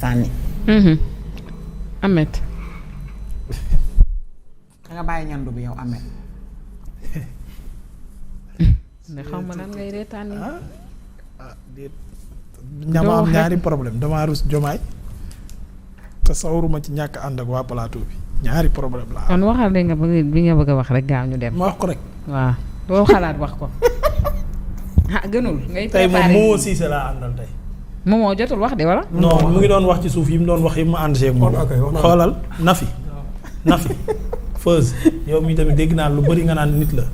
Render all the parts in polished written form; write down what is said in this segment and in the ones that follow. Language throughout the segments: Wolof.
sànni. Ahmed. da nga bàyyi ñandu bi yow Ahmed. ne xaw ma nan ngay reetaan nii. déet ñama am ñaari problème damaa rus jomaay te sawaruma ci ñàkk ànd ak waa plateau bi ñaari problème la kon waxal li nga bëgg bi nga bëgg a wax rek gaaw ñu dem. ma wax ko rek. waaw loolu xalaat wax ko. ah gënul ngay tey moom préparé moo siise laa àndal tey. moomoo jotul wax de wala. non mu ngi doon wax ci suuf yi mu doon wax yi mu ànd seeg moom. xoolal Nafi Feuz yow mi tamit dégg naa lu bari nga naan nit la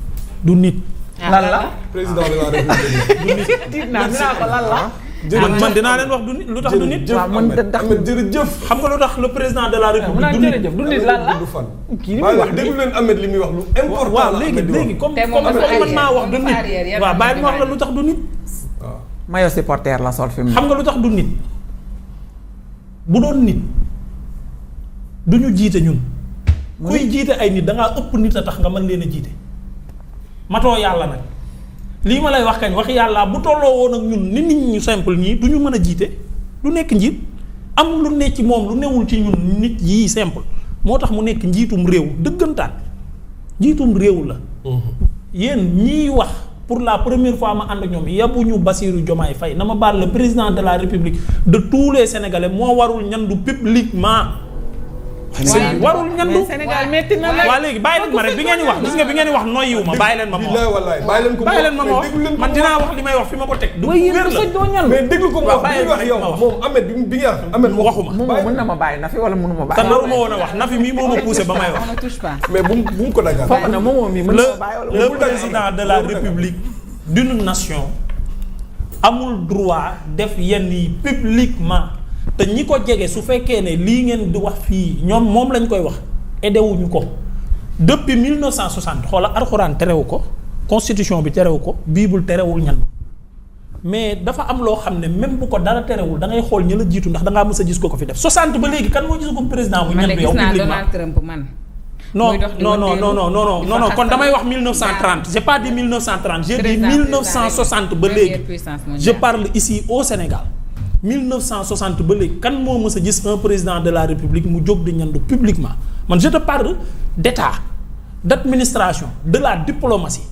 du nit. lan la président de la république. du nit. tiit naa dinaa ko lan la. man dinaa leen wax du nit lu tax du nit. waaw man jërëjëf. xam nga lu tax le président de la république du nit. jërëjëf du nit lan la. kii li muy wax déglu leen Ahmed li muy wax lu important. waaw léegi comme man maa wax du nit. waaw bàyyi ma wax la lu tax du nit. waaw mayo supporter la sol fi mu. xam nga lu tax du nit bu doon nit du ñu jiite ñun. kuy jiite ay nit da ngaa ëpp nit a tax nga mën leen a jiite. matoo yàlla nag lii ma lay wax kañ wax yàlla bu tolloo woon ak ñun ni nit ñu simple ñii du ñu mën a jiite du nekk njiit am lu ne ci moom lu newul ci ñun nit yii simple moo tax mu nekk njiitum réew dëggantaan njiitum réew la. yéen ñiy wax pour la première fois ma ànd ak ñoom yabuñu Bassirou Diomaye Faye na ma baal le président de la République de tous les Sénégalais moo warul ñandu publiquement. warul ñandu Sénégal metti na la. waa léegi bàyyi leen ma rek bi ngeen di wax gis nga bi ngeen di wax noyyiwu ma bàyyi leen ma ma wax bàyyi leen ma wax man dinaa wax li may wax fi ma ko teg. du yéen wér la sëñ doo ñandu. mais déglu ko mu wax bàyyi bi wax yow ma wax. moom Ahmed bi nga wax Ahmed waxuma. moom mën na ma bàyyi na fi wala mënu ma te bàyyi. naruma woon a wax Nafi mii moo ma poussé ba may wax. on ne touche pas. mais bu mu ko dagaan. foofu na moom mii mën na ma bàyyi wala. le président de la République d'une nation amul droit def yenn yi publiquement te ñi ko jege su fekkee ne lii ngeen di wax fii ñoom moom lañ koy wax edewuñu ko depuis 1960 xoola alxuraan terewu ko constitution bi terewu ko bible terewul ñan mais dafa am loo xam ne même bu ko dara terewul da ngay xool ña la jiitu ndax da ngaa mës a gis ko fi def 60 ba léegi kan moo gis ko président bu man de ñan gis yow naa publiquement Donald Trump man. non muy dox di non non wëndeelu, non non di non non fa kon xas damay wax tamit. 1930 j'ai pas dit 1930 j'ai dit Président 1960 ba léegi première puissance mondiale. je parle ici au Sénégal 1960 ba léegi kan moo mës a gis un président de la République mu jóg di ñandu publiquement man je te parle d'état d'administration de la diplomatie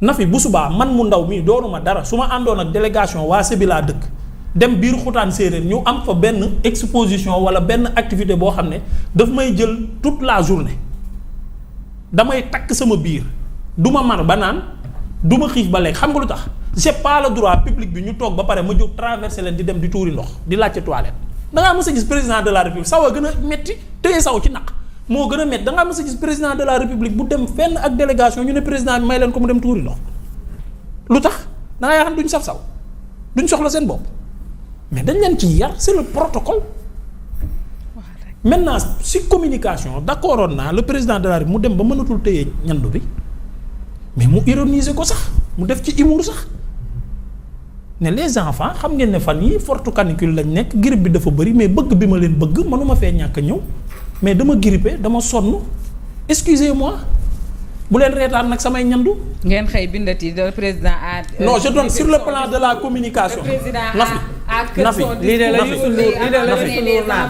Nafi bu subaa man mu ndaw mii doonuma dara su ma àndoon ak délégation waa Sébi laa dëkk dem biir xutaan séeréer ñu am fa benn exposition wala benn activité boo xam ne daf may jël toute la journée damay takk sama biir du ma mar ba naan du ma xiif ba lekk xam nga lu tax j'ai pas le droit public bi ñu toog ba pare ma jóg traversé leen di dem di tuuri ndox di laajte toilette da ngaa mës a gis président de la république saw a gën a metti téye saw ci naq moo gën a metti da ngaa mës a gis président de la république bu dem fenn ak délégation ñu ne président bi may leen ko mu dem tuuri ndox lu tax da ngaa yaakaar duñ saf saw duñ soxla seen bopp mais dañ leen ci yar c'est le protocole maintenant si communication d'accord woon naa le président de la République mu dem ba mënatul téye ñandu bi mais mu ironiser ko sax mu def ci humour sax ne les enfants xam ngeen ne fan yi forte canicule lañ nekk grippe bi dafa bëri mais bëgg bi ma leen bëgg mënuma fee ñàkk a ñëw mais dama grippé dama sonn excusez-moi bu leen reetaan nag samay ñandu. ngeen xëy bindati le président a. non je donne sur le plan de la communication. le président Nafi Nafi lii de la Youssou Ndour lii de la Youssou Ndour naan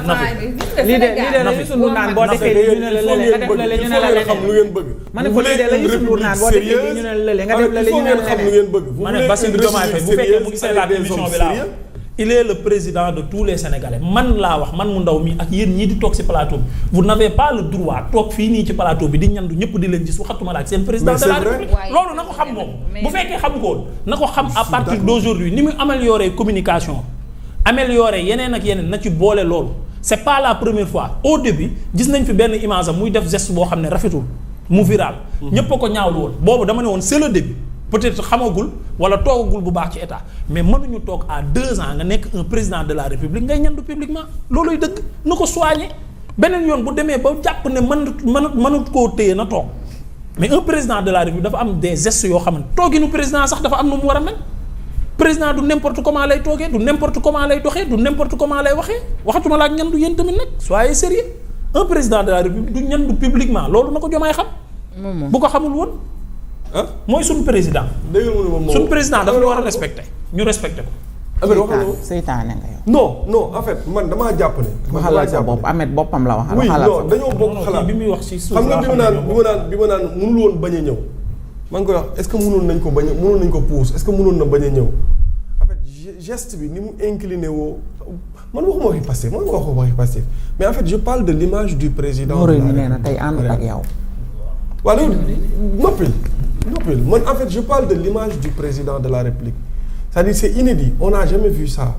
lii de la Youssou Ndour naan boo defee lii ñu ne la lële nga def la ñu ne la xam lu ngeen bëgg. ma ne ko lii de la Youssou Ndour naan boo defee lii ñu ne la lële nga def la ñu ne la xam lu ngeen bëgg. ma ne Bassirou Diomaye Faye bu fekkee mu ngi seetaan émission bi laa wax il est le président de tous les Sénégalais man laa wax man mu ndaw mi ak yéen ñii di toog ci plateau bi vous n'avez pas le droit toog fii nii ci plateau bi di ñandu ñëpp di leen gis waxatuma la ak seen président de la République loolu na ko xam moom bu fekkee xamu ko woon na ko xam à partir d'aujourd'hui ni mu améliorer communication améliorer yeneen ak yeneen na ci boole loolu c'est pas la première fois au début gis nañ fi benn image am muy def geste boo xam ne rafetul mu viral ñëpp a ko ñaawlu woon boobu dama ne woon c'est le début peut-être xamagul wala toogagul bu baax ci état mais mënuñu toog à 2 ans nga nekk un président de la république ngay ñandu publiquement looluy dëgg na ko soigner beneen yoon bu demee ba jàpp ne mënut koo téye na toog mais un président de la république dafa am des gestes yoo xam ne tooginu président sax dafa am nu mu war a mel président du n'importe comment lay toogee du n'importe comment lay doxee du n'importe comment lay waxee waxatuma la ak ñandu yéen tamit nag soyez sérieux un président de la république du ñandu publiquement loolu na ko Diomaye xam bu ko xamul woon mooy suñu président. dégg nga moom suñu président dafa ñu war a respecté ñu respecté ko Ahmed waxal nga seytaane nga yow. non en fait man damaa jàpp ne. waxalal sa bopp Ahmed boppam la waxal. oui waxalal sa non bopp. dañoo bokk xalaat bi muy wax ci suuf xam nga bi ma naan mënul woon bañ a ñëw. maa ngi koy wax est-ce que mënoon nañ ko pousse est-ce que mënoon na bañ a ñëw en fait geste bi ni mu incliné woo man waxuma waxi Pastef man waxuma waxi Pastef mais en fait je parle de l'image du président. Nooré mi nee na tey ànd ak yow. waaw loolu noppil man en fait je parle de l'image du président de la République c'est-à-dire c'est inédit on n'a jamais vu ça.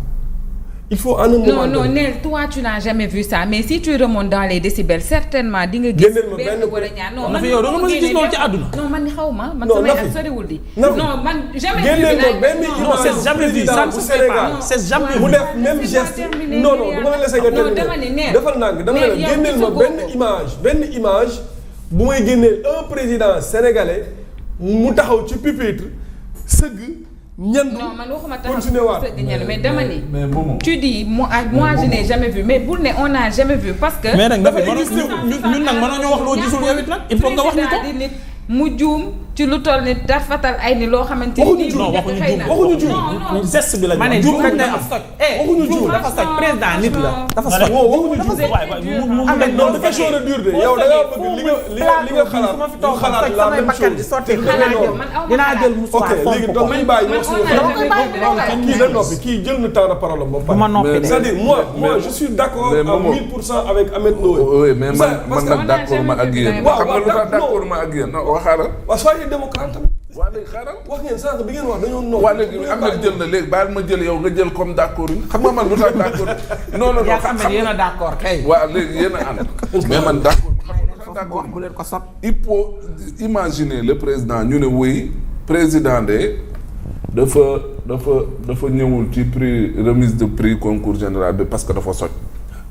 Il faut en un moment non Nel toi tu n'as jamais vu ça mais si tu remontes dans les décibels certainement di nga gis benn wala ñaar non man yow da nga mën a gis loolu ci àdduna non man xaw ma man samay at soriwul di non man jamais génneel ma benn non c'est jamais vu ça bu Sénégal c'est jamais mu def même geste non du ma la laisser nga terminer defal naa nga dama ne la génneel ma benn image bu may génneel un président sénégalais mu taxaw ci pupitre sëgg ñandu non man waxuma taxaw mais dama ni tu dis moi je n'ai jamais vu mais bul ne on n'a jamais vu parce que mais nag ñun nag mënoo ñu wax loo gisul yow it nag il faut nga wax ñu ko nit mu juum ci lu toll ni dafatal ay ni loo xamante ni non waxuñu juum geste bi la ma ne juum rek day am soj waxuñu juum dafa soj président nit la dafa soj waxuñu juum non dafa question de dur de yow da nga bëgg li nga xalaat la même chose dinaa jël musuwaar ok léegi donc nañu bàyyi wax suñu kii la noppi kii jël na temps de parole ba pare ma noppi de c'est-à-dire moi je suis d'accord à 1000% avec Ahmed Ndoye oui mais man nag d'accord ma ak yéen xam nga lu tax d'accord ma ak yéen non xaaral waaw soyez démocrate tamit waa léegi xaaral wax ngeen sànq bi ngeen wax dañoo noppi waa léegi am na jël na léegi baal ma jël yow nga jël comme d'accord yi xam nga man lu tax d'accord non yaa xam ne yéen a d'accord kay waaw léegi yéen a ànd mais man d'accord d'accord bu leen ko sot il faut imaginer le président ñu ne wuy président de dafa ñëwul ci prix remise de prix concours général bi parce que dafa soj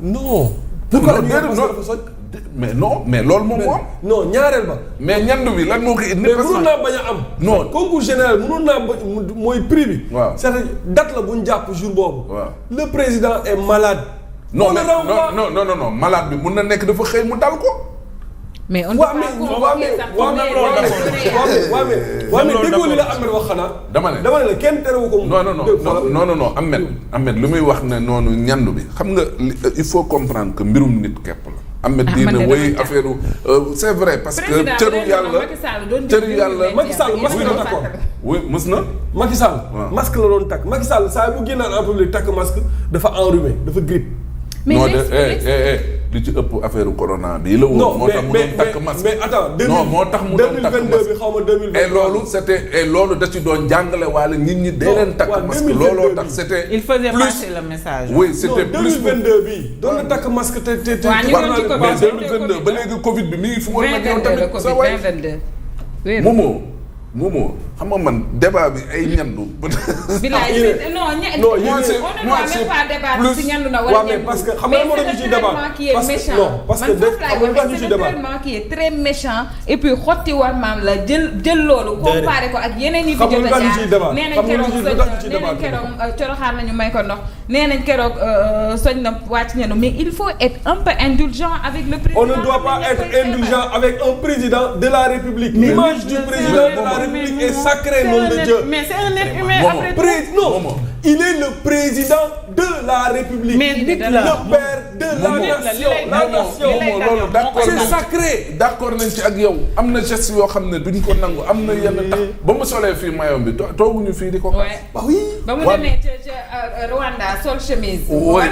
non pourquoi dafa soj mais non mais loolu moom moo am non ñaareel ba mais ñandu bi lan moo ko indi mais mënoon naa bañ a am non concours général mënoon naa ba mooy prix bi waaw c'est date la bu ñu jàpp jour boobu waaw le président est malade non malade bi mun na nekk dafa xëy mu dal ko mais on waaw mais déggoo li la Ahmed wax xanaa dama ne la kenn terewu ko non Ahmed lu muy wax ne noonu ñandu bi xam nga il faut comprendre que mbirum nit képp la Ahmed dina woy affaire c'est vrai parce que cëru yàlla Macky Sall masque la takkoon oui mës na Macky Sall masque la doon takk Macky Sall saa bu génnaan en public takk masque dafa enrhumé dafa grippe non li ci ëpp affaire corona bi la woon moo tax mu doon takk masque mais attends non moo tax mu doon takk 2022 bi xaw ma 2023 et loolu c'était loolu da ci doon jàngale waale nit ñi dee leen takk masque looloo tax c'était il faisait passer le message oui c'était plus 2022 bi doon na takk masque te mais 2022 ba léegi Covid bi mi ngi fi woon nag yow tamit sa waay Momo xam nga man débat bi ay ñandu. parce que xam nga moo tax ñu ciy débat parce que c'est le traitement qui est très méchant et puis xotti war maam la jël loolu comparé ko ak yeneen yi fi jot a jaar nee nañ keroog coroxaar nañu may ko ndox nee nañ keroog soñ na wàcc ñenu mais il faut être un peu indulgent avec le président. On ne doit pas être indulgent avec un président de la République. L'image du président de la République est sacrée, nom de Dieu. Mais c'est un être humain après tout. Non, il est le président de la République. Mais dites-le. Le père de la nation. La nation. C'est sacré. D'accord nañ ci ak yow am na geste yoo xam ne duñ ko nangu am na yenn tax ba mu solee fii maillot bi tooguñu fii di ko xaar. Oui. ba mu demee ca Rwanda sol chemise. oui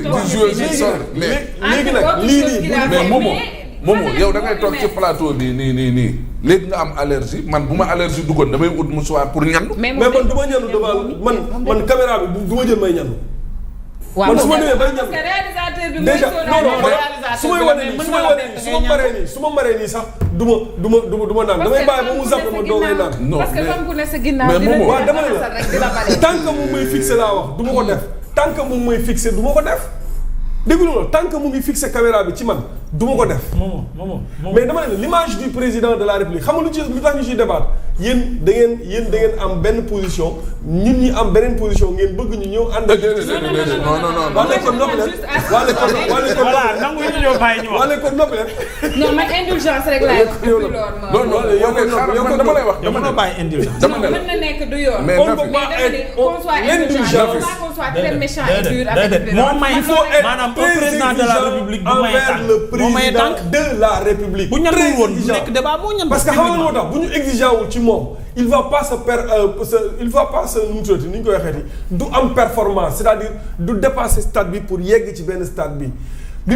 di jouer si sol mais léegi nag lii mais Momo yow da ngay toog ci plateau bi nii léegi nga am allergie man bu ma allergie duggoon damay ut mouchoir pour ñandu. mais man du ma ñandu devant man caméra bi du ma jël may ñandu. waaw man su ma demee bay ñandu parce que réalisateur bi déjà non su may wane nii su ma maree nii sax du ma naan damay bàyyi ba mu zapp ma doogay naan. non parce que comme ku ne sa ginnaaw mais Momo waaw dama ne la tant que mu may fixé laa wax du ma ko def tant que mu may fixé du ma ko def déglu la tant que mu ngi fixé caméra bi ci man du ma ko def. mais dama ne l'image du président de la République xam nga lu tax ñu ciy débattre yéen da ngeen am benn position ñun ñi am beneen position ngeen bëgg ñu ñëw ànd ak. non. wala kon noppi leen. voilà nangu ñu ñëw bàyyi ñu wax. wala kon noppi leen. non man indulgence rek laay wax. non dama lay wax. dama la bàyyi indulgence. non mën na nekk du yoon. mais qu'on soit indulgent, qu'on soit très méchant et dur avec moo may maanaam président de la République bu maye tànk moo maye tànk de la République. bu ñandul woon bu nekk débat boo ñandul. parce que xam nga moo tax bu ñu exigeant wul ci moom il va pas nu mu tuddati ni ñu koy waxeeti du am performance c'est-à-dire du dépasser stade bi pour yegg ci benn stade bi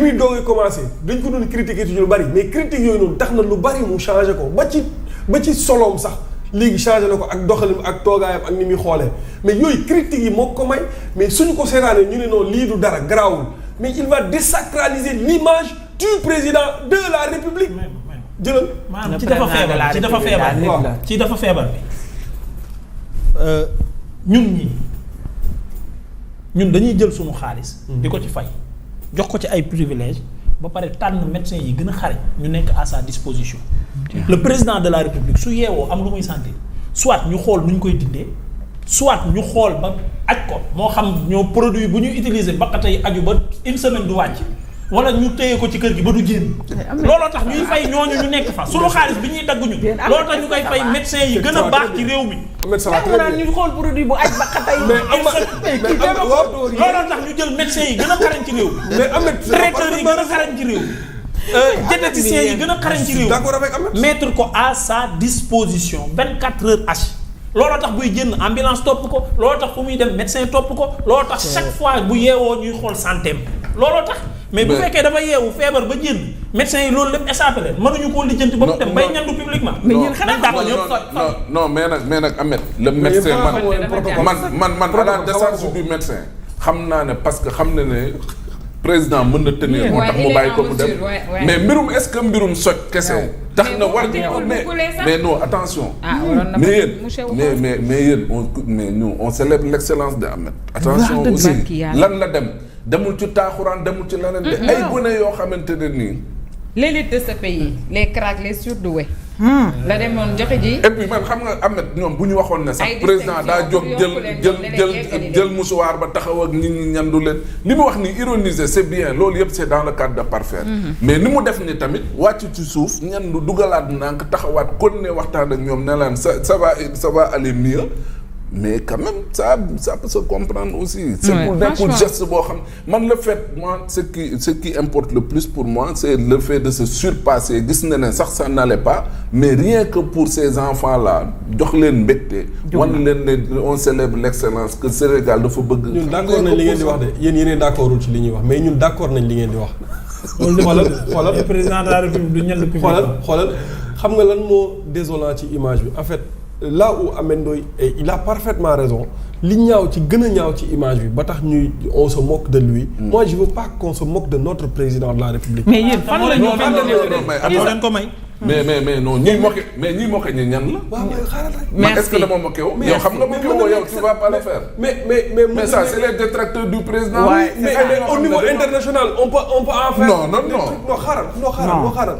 muy doogee commencé dañ ko doon critiquer ci lu bari mais critique yooyu noonu tax na lu bari mu changé ko ba ci soloom sax léegi changé na ko ak doxalim ak toogaayam ak ni muy xoolee mais yooyu critiques yi moo ko may mais suñu ko seetaanee ñu ne noonu lii du dara garaawul mais il va désacraliser l'image du président de la République. jëlal maanaam ci dafa feebar bi ñun dañuy jël suñu xaalis. di ko ci fay jox ko ci ay privilèges ba pare tànn médecins yi gën a xarañ ñu nekk à sa disposition. le président de la République su yeewoo am lu muy sentir soit ñu xool nu ñu koy dindee soit ñu xool ba aj ko moo xam ñoo produit bu ñu utiliser baqate yi aju ba une semaine du wàcc. wala ñu téye ko ci kër gi ba du génn. looloo tax ñuy fay ñooñu ñu nekk fa sunu xaalis bi ñuy dagguñu. looloo tax ñu koy fay médecins yi gën a baax ci réew mi. ñu xool produit bu aj baqata yi. looloo tax ñu jël médecins yi gën a xarañ ci réew mi. mais Ahmed traiteurs yi gën a xarañ ci réew mi. diététiciens yi gën a xarañ ci réew mi. mettre ko à sa disposition 24 heures H. looloo tax buy génn ambulance topp ko looloo tax fu muy dem médecin topp ko looloo tax chaque fois bu yeewoo ñuy xool santéem looloo tax. mais bu fekkee dafa yeewu feebar ba génn médecins yi loolu lépp échappé leen mënuñu koo lijjanti ba mu dem bay ñandu publiquement. mais yéen xanaa non mais nag Ahmed le médecin man à la décharge du médecin xam naa ne parce que xam na ne président mën na tenir moo tax mu bàyyi ko mu dem mais mbirum est-ce que mbirum soj kese tax na war mais non attention mais yéen nous on célèbre l'excellence de Ahmed attention aussi lan la dem demul ci taaxuraan demul ci leneen de ay gune yoo xamante ne nii l'élite de ce pays les cracks les surdoués la demoon joxe ji et puis man xam nga Ahmed ñoom bu ñu waxoon ne sax président daa jóg jël mouchoir ba taxaw ak nit ñi ñandu leen li mu wax ni ironiser c'est bien loolu yëpp c'est dans le cadre de parfaire mais ni mu def ni tamit wàcc ci suuf ñandu dugalaat ndànk taxawaat kon ne waxtaan ak ñoom ne laan ça va aller mieux mais quand même ça peut se comprendre aussi. C'est pour geste boo xam man le fait moi ce qui importe le plus pour moi c'est le fait de se surpasser gis na ne sax ça n'allait pas mais rien que pour ces enfants là jox leen mbégte. wan leen ne on célèbre l'excellence que Sénégal dafa bëgg. ñun d'accord nañ li ngeen di wax de yéen yéeneen d'accordul ci li ñuy wax mais ñun d'accord nañ li ngeen di wax. xoolal le président de la République du ñal le public. xoolal xam nga lan moo désolant ci image bi en fait. là où Ahmed Ndoye et il a parfaitement raison li ñaaw ci gën a ñaaw ci image bi ba tax ñuy on se moque de lui. moi je veux pas qu'on se moque de notre président de la République. mais yéen fan la ñu leen ko may. mais non ñuy moqué ñi ñan la. waaw mais xaaral rek. mais est-ce que dama moqué woo. yow xam nga moqué woo yow tu vas pas le faire. mais ça c'est les détracteurs du président. mais au niveau international on peut en faire. non xaaral.